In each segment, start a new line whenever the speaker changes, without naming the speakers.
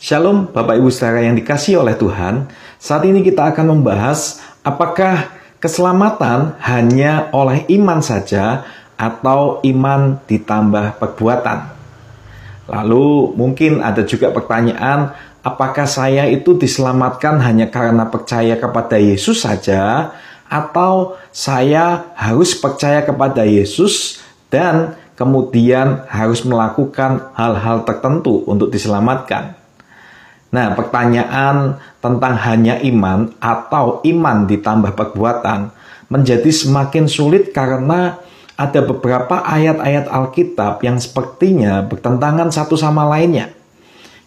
Shalom Bapak Ibu Saudara yang dikasihi oleh Tuhan. Saat ini kita akan membahas apakah keselamatan hanya oleh iman saja atau iman ditambah perbuatan. Lalu mungkin ada juga pertanyaan, apakah saya itu diselamatkan hanya karena percaya kepada Yesus saja atau saya harus percaya kepada Yesus dan kemudian harus melakukan hal-hal tertentu untuk diselamatkan? Nah, pertanyaan tentang hanya iman atau iman ditambah perbuatan menjadi semakin sulit karena ada beberapa ayat-ayat Alkitab yang sepertinya bertentangan satu sama lainnya.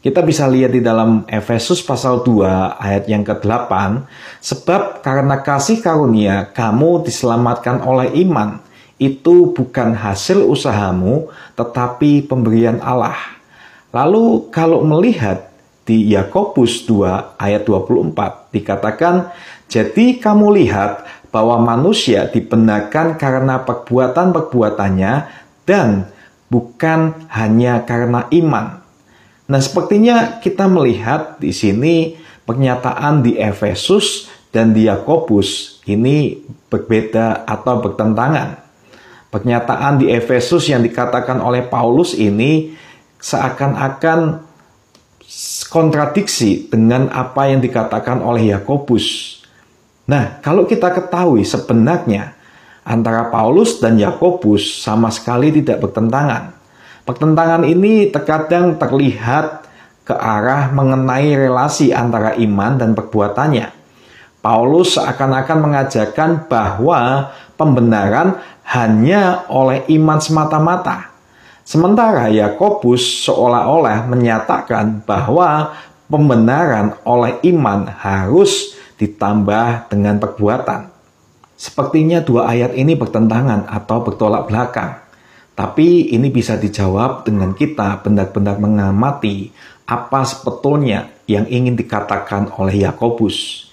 Kita bisa lihat di dalam Efesus pasal 2 ayat yang ke-8, sebab karena kasih karunia kamu diselamatkan oleh iman, itu bukan hasil usahamu tetapi pemberian Allah. Lalu kalau melihat di Yakobus 2 ayat 24 dikatakan, jadi kamu lihat bahwa manusia dibenarkan karena perbuatan-perbuatannya dan bukan hanya karena iman. Nah, sepertinya kita melihat di sini pernyataan di Efesus dan di Yakobus ini berbeda atau bertentangan. Pernyataan di Efesus yang dikatakan oleh Paulus ini seakan-akan kontradiksi dengan apa yang dikatakan oleh Yakobus. Nah, kalau kita ketahui sebenarnya antara Paulus dan Yakobus sama sekali tidak bertentangan. Pertentangan ini terkadang terlihat ke arah mengenai relasi antara iman dan perbuatannya. Paulus seakan-akan mengajarkan bahwa pembenaran hanya oleh iman semata-mata. Sementara Yakobus seolah-olah menyatakan bahwa pembenaran oleh iman harus ditambah dengan perbuatan. Sepertinya dua ayat ini bertentangan atau bertolak belakang. Tapi ini bisa dijawab dengan kita benar-benar mengamati apa sebetulnya yang ingin dikatakan oleh Yakobus.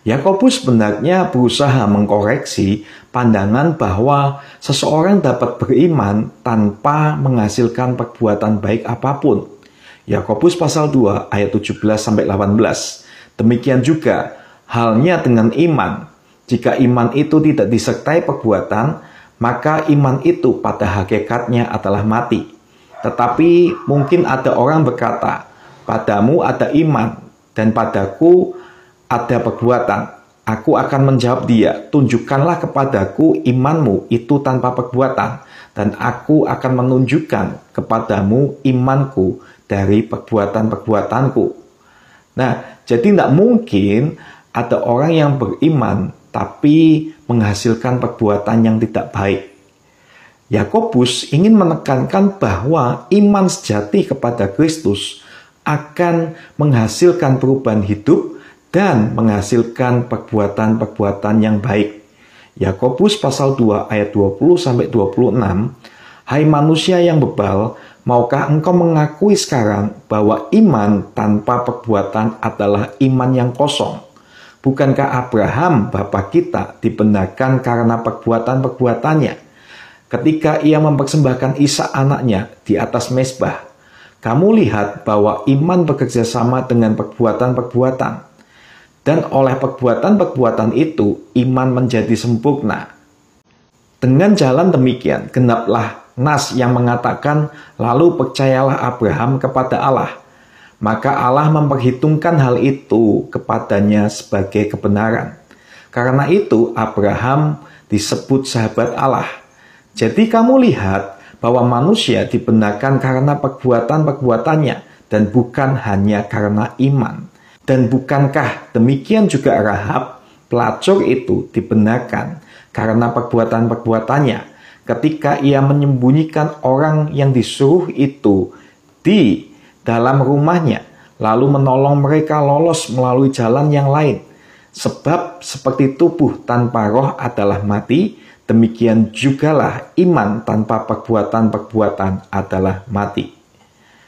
Yakobus sebenarnya berusaha mengkoreksi pandangan bahwa seseorang dapat beriman tanpa menghasilkan perbuatan baik apapun. Yakobus pasal 2 ayat 17-18. Demikian juga halnya dengan iman. Jika iman itu tidak disertai perbuatan, maka iman itu pada hakikatnya adalah mati. Tetapi mungkin ada orang berkata, padamu ada iman dan padaku ada perbuatan. Aku akan menjawab dia, tunjukkanlah kepadaku imanmu itu tanpa perbuatan, dan aku akan menunjukkan kepadamu imanku dari perbuatan-perbuatanku. Nah, jadi tidak mungkin ada orang yang beriman tapi menghasilkan perbuatan yang tidak baik. Yakobus ingin menekankan bahwa iman sejati kepada Kristus akan menghasilkan perubahan hidup dan menghasilkan perbuatan-perbuatan yang baik. Yakobus pasal 2 ayat 20-26, hai manusia yang bebal, maukah engkau mengakui sekarang bahwa iman tanpa perbuatan adalah iman yang kosong? Bukankah Abraham bapa kita dibenarkan karena perbuatan-perbuatannya? Ketika ia mempersembahkan Ishak anaknya di atas mezbah, kamu lihat bahwa iman bekerja sama dengan perbuatan-perbuatan. Dan oleh perbuatan-perbuatan itu, iman menjadi sempurna. Dengan jalan demikian, genaplah nas yang mengatakan, lalu percayalah Abraham kepada Allah. Maka Allah memperhitungkan hal itu kepadanya sebagai kebenaran. Karena itu, Abraham disebut sahabat Allah. Jadi kamu lihat bahwa manusia dibenarkan karena perbuatan-perbuatannya dan bukan hanya karena iman. Dan bukankah demikian juga Rahab, pelacur itu dibenarkan karena perbuatan-perbuatannya ketika ia menyembunyikan orang yang disuruh itu di dalam rumahnya, lalu menolong mereka lolos melalui jalan yang lain. Sebab seperti tubuh tanpa roh adalah mati, demikian jugalah iman tanpa perbuatan-perbuatan adalah mati.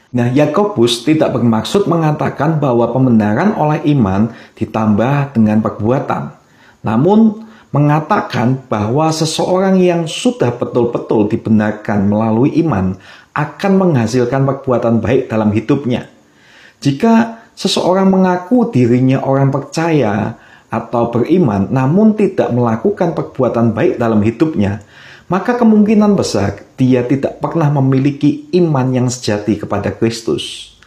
Nah, Yakobus tidak bermaksud mengatakan bahwa pembenaran oleh iman ditambah dengan perbuatan. Namun, mengatakan bahwa seseorang yang sudah betul-betul dibenarkan melalui iman akan menghasilkan perbuatan baik dalam hidupnya. Jika seseorang mengaku dirinya orang percaya atau beriman namun tidak melakukan perbuatan baik dalam hidupnya, maka kemungkinan besar dia tidak pernah memiliki iman yang sejati kepada Kristus.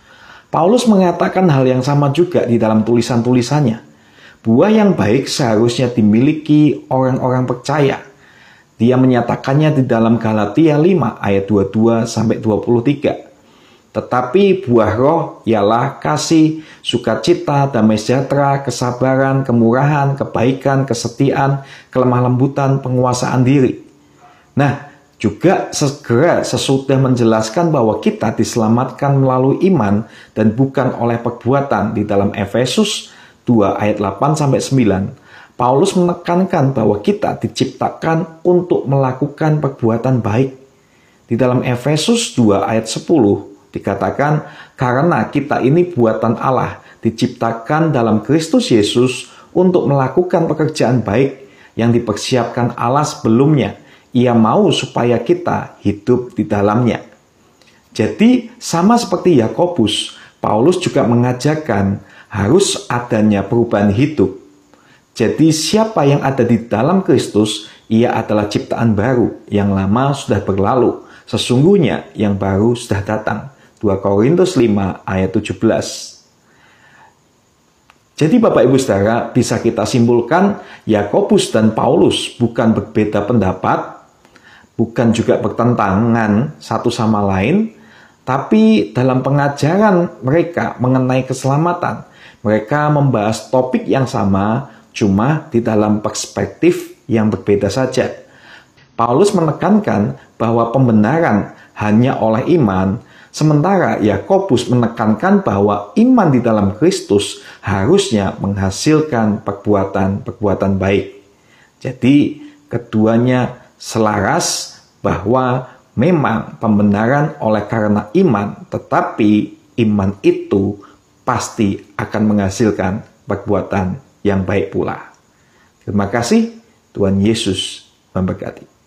Paulus mengatakan hal yang sama juga di dalam tulisan-tulisannya. Buah yang baik seharusnya dimiliki orang-orang percaya. Dia menyatakannya di dalam Galatia 5 ayat 22-23. Tetapi buah roh ialah kasih, sukacita, damai sejahtera, kesabaran, kemurahan, kebaikan, kesetiaan, kelemah lembutan, penguasaan diri. Nah, juga segera sesudah menjelaskan bahwa kita diselamatkan melalui iman dan bukan oleh perbuatan di dalam Efesus 2 ayat 8-9. Paulus menekankan bahwa kita diciptakan untuk melakukan perbuatan baik. Di dalam Efesus 2 ayat 10 dikatakan, karena kita ini buatan Allah, diciptakan dalam Kristus Yesus untuk melakukan pekerjaan baik yang dipersiapkan Allah sebelumnya. Ia mau supaya kita hidup di dalamnya. Jadi sama seperti Yakobus, Paulus juga mengajarkan harus adanya perubahan hidup. Jadi siapa yang ada di dalam Kristus, ia adalah ciptaan baru, yang lama sudah berlalu, sesungguhnya yang baru sudah datang. 2 Korintus 5 ayat 17. Jadi Bapak Ibu Saudara, bisa kita simpulkan Yakobus dan Paulus bukan berbeda pendapat, bukan juga bertentangan satu sama lain, tapi dalam pengajaran mereka mengenai keselamatan, mereka membahas topik yang sama, cuma di dalam perspektif yang berbeda saja. Paulus menekankan bahwa pembenaran hanya oleh iman, sementara Yakobus menekankan bahwa iman di dalam Kristus harusnya menghasilkan perbuatan-perbuatan baik. Jadi keduanya selaras bahwa memang pembenaran oleh karena iman, tetapi iman itu pasti akan menghasilkan perbuatan yang baik pula. Terima kasih, Tuhan Yesus memberkati.